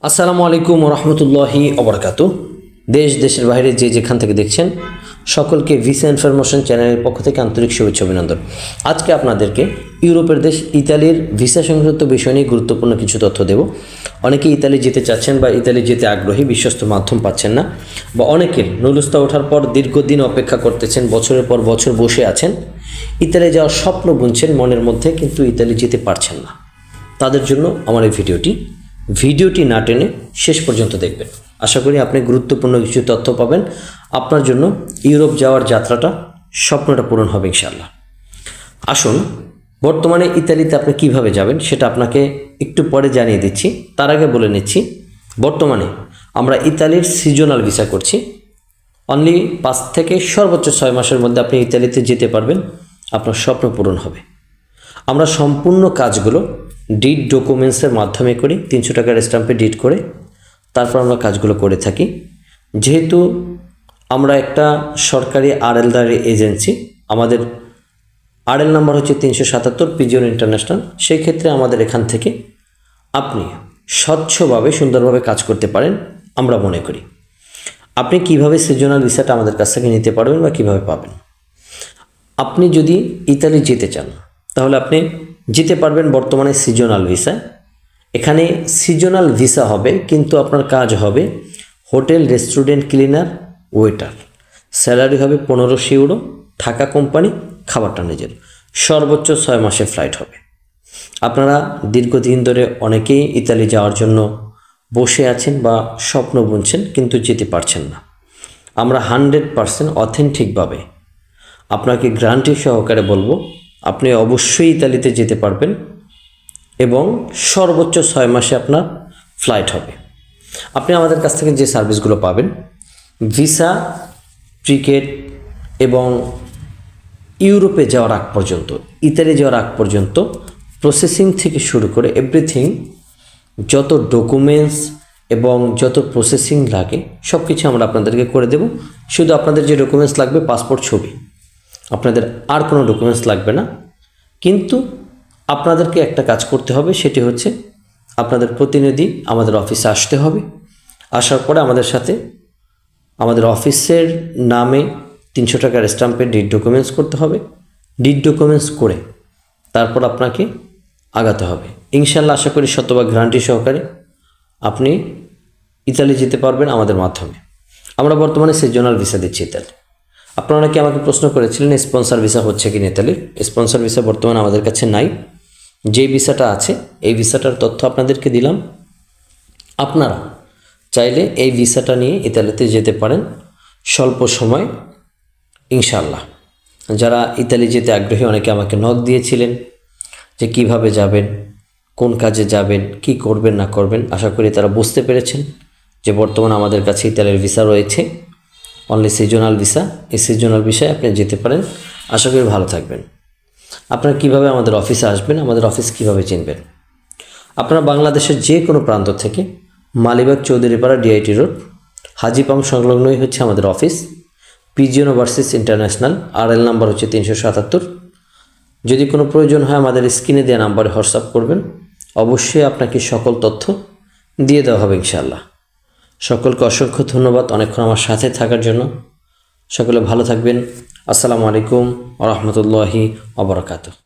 আসসালামু আলাইকুম রহমতুল্লাহি ওবরাকাতু। দেশ দেশের বাইরে যে যেখান থেকে দেখছেন সকলকে ভিসা ইনফরমেশন চ্যানেলের পক্ষ থেকে আন্তরিক শুভেচ্ছা অভিনন্দন। আজকে আপনাদেরকে ইউরোপের দেশ ইতালির ভিসা সংক্রান্ত বিষয় নিয়ে গুরুত্বপূর্ণ কিছু তথ্য দেব। অনেকে ইতালি যেতে চাচ্ছেন বা ইতালি যেতে আগ্রহী, বিশ্বস্ত মাধ্যম পাচ্ছেন না, বা অনেকের নুলুস্তা ওঠার পর দীর্ঘদিন অপেক্ষা করতেছেন, বছরের পর বছর বসে আছেন, ইতালি যাওয়ার স্বপ্ন বুনছেন মনের মধ্যে, কিন্তু ইতালি যেতে পারছেন না। তাদের জন্য আমার এই ভিডিওটি না টেনে শেষ পর্যন্ত দেখবেন। আশা করি আপনি গুরুত্বপূর্ণ কিছু তথ্য পাবেন। আপনার জন্য ইউরোপ যাওয়ার যাত্রাটা, স্বপ্নটা পূরণ হবে ইনশাআল্লাহ। আসুন, বর্তমানে ইতালিতে আপনি কিভাবে যাবেন সেটা আপনাকে একটু পরে জানিয়ে দিচ্ছি। তার আগে বলে নিচ্ছি, বর্তমানে আমরা ইতালির সিজনাল ভিসা করছি। অনলি 5 থেকে সর্বোচ্চ 6 মাসের মধ্যে আপনি ইতালিতে যেতে পারবেন, আপনার স্বপ্ন পূরণ হবে। আমরা সম্পূর্ণ কাজগুলো ডিড ডকুমেন্টসের মাধ্যমে করি, 300 টাকার স্ট্যাম্পে ডিড করে তারপর আমরা কাজগুলো করে থাকি। যেহেতু আমরা একটা সরকারি আরএলদারি এজেন্সি, আমাদের আরএল নাম্বার হচ্ছে 377 পিজিয়ন ইন্টারন্যাশনাল। সেই ক্ষেত্রে আমাদের এখান থেকে আপনি স্বচ্ছভাবে সুন্দরভাবে কাজ করতে পারেন আমরা মনে করি। আপনি কিভাবে সিজনাল ভিসাটা আমাদের কাছ থেকে নিতে পারবেন বা কিভাবে পাবেন? আপনি যদি ইতালি যেতে চান তাহলে আপনি যেতে পারবেন বর্তমানে সিজনাল ভিসা। এখানে সিজনাল ভিসা হবে, কিন্তু আপনার কাজ হবে hotel, restaurant cleaner, waiter. Salary হবে 1500 ইউরো, থাকা কোম্পানি, খাবারটা নিজের। সর্বোচ্চ 6 মাসের ফ্লাইট হবে। আপনারা দীর্ঘদিন ধরে অনেকেই ইতালি যাওয়ার জন্য বসে আছেন বা স্বপ্ন বুনছেন, কিন্তু যেতে পারছেন না। আমরা 100% অথেন্টিকভাবে আপনাকে গ্যারান্টি সহকারে বলবো আপনি অবশ্যই ইতালিতে যেতে পারবেন এবং সর্বোচ্চ 6 মাসে আপনার ফ্লাইট হবে। আপনি আমাদের কাছ থেকে যে সার্ভিসগুলো পাবেন, ভিসা, টিকেট এবং ইউরোপে যাওয়ার আগ পর্যন্ত, ইতালি যাওয়ার আগ পর্যন্ত প্রসেসিং থেকে শুরু করে এভরিথিং, যত ডকুমেন্টস এবং যত প্রসেসিং লাগে সব কিছু আমরা আপনাদেরকে করে দেব। শুধু আপনাদের যে ডকুমেন্টস লাগবে পাসপোর্ট, ছবি, আপনাদের আর কোনো ডকুমেন্টস লাগবে না। কিন্তু আপনাদেরকে একটা কাজ করতে হবে, সেটি হচ্ছে আপনাদের প্রতিনিধি আমাদের অফিসে আসতে হবে। আসার পরে আমাদের সাথে আমাদের অফিসের নামে 300 টাকার স্ট্যাম্পে ডিড ডকুমেন্টস করতে হবে। ডিড ডকুমেন্টস করে তারপর আপনাকে আগাতে হবে। ইনশাল্লাহ আশা করি শতভাগ গ্যারান্টি সহকারে আপনি ইতালি যেতে পারবেন আমাদের মাধ্যমে। আমরা বর্তমানে সিজনাল ভিসা দিচ্ছি ইতালি। আপনারা অনেকে আমাকে প্রশ্ন করেছিলেন স্পন্সর ভিসা হচ্ছে কি না ইতালির। স্পন্সর ভিসা বর্তমানে আমাদের কাছে নাই। যে ভিসাটা আছে এই ভিসাটার তথ্য আপনাদেরকে দিলাম। আপনারা চাইলে এই ভিসাটা নিয়ে ইতালিতে যেতে পারেন স্বল্প সময় ইনশাআল্লাহ। যারা ইতালি যেতে আগ্রহী অনেকে আমাকে নক দিয়েছিলেন যে কিভাবে যাবেন, কোন কাজে যাবেন, কি করবেন না করবেন। আশা করি তারা বুঝতে পেরেছেন যে বর্তমানে আমাদের কাছে ইতালির ভিসা রয়েছে, অনলি সিজনাল ভিসা। এই সিজনাল ভিসায় আপনি যেতে পারেন। আশা করি ভালো থাকবেন। আপনারা কিভাবে আমাদের অফিসে আসবেন, আমাদের অফিস কিভাবে চিনবেন? আপনারা বাংলাদেশের যে কোনো প্রান্ত থেকে মালিবাগ চৌধুরীপাড়া ডিআইটি রোড হাজিপাম্প সংলগ্নই হচ্ছে আমাদের office. Pigeon overseas international, RL number হচ্ছে 377। যদি কোনো প্রয়োজন হয় আমাদের স্ক্রিনে দেওয়া নাম্বারে হোয়াটসঅ্যাপ করবেন, অবশ্যই আপনাকে সকল তথ্য দিয়ে দেওয়া হবে ইনশাআল্লাহ। সকলকে অসংখ্য ধন্যবাদ অনেকক্ষণ আমার সাথে থাকার জন্য। সকলে ভালো থাকবেন। আসসালামু আলাইকুম ওয়া রাহমাতুল্লাহি ওয়া বারাকাতুহু।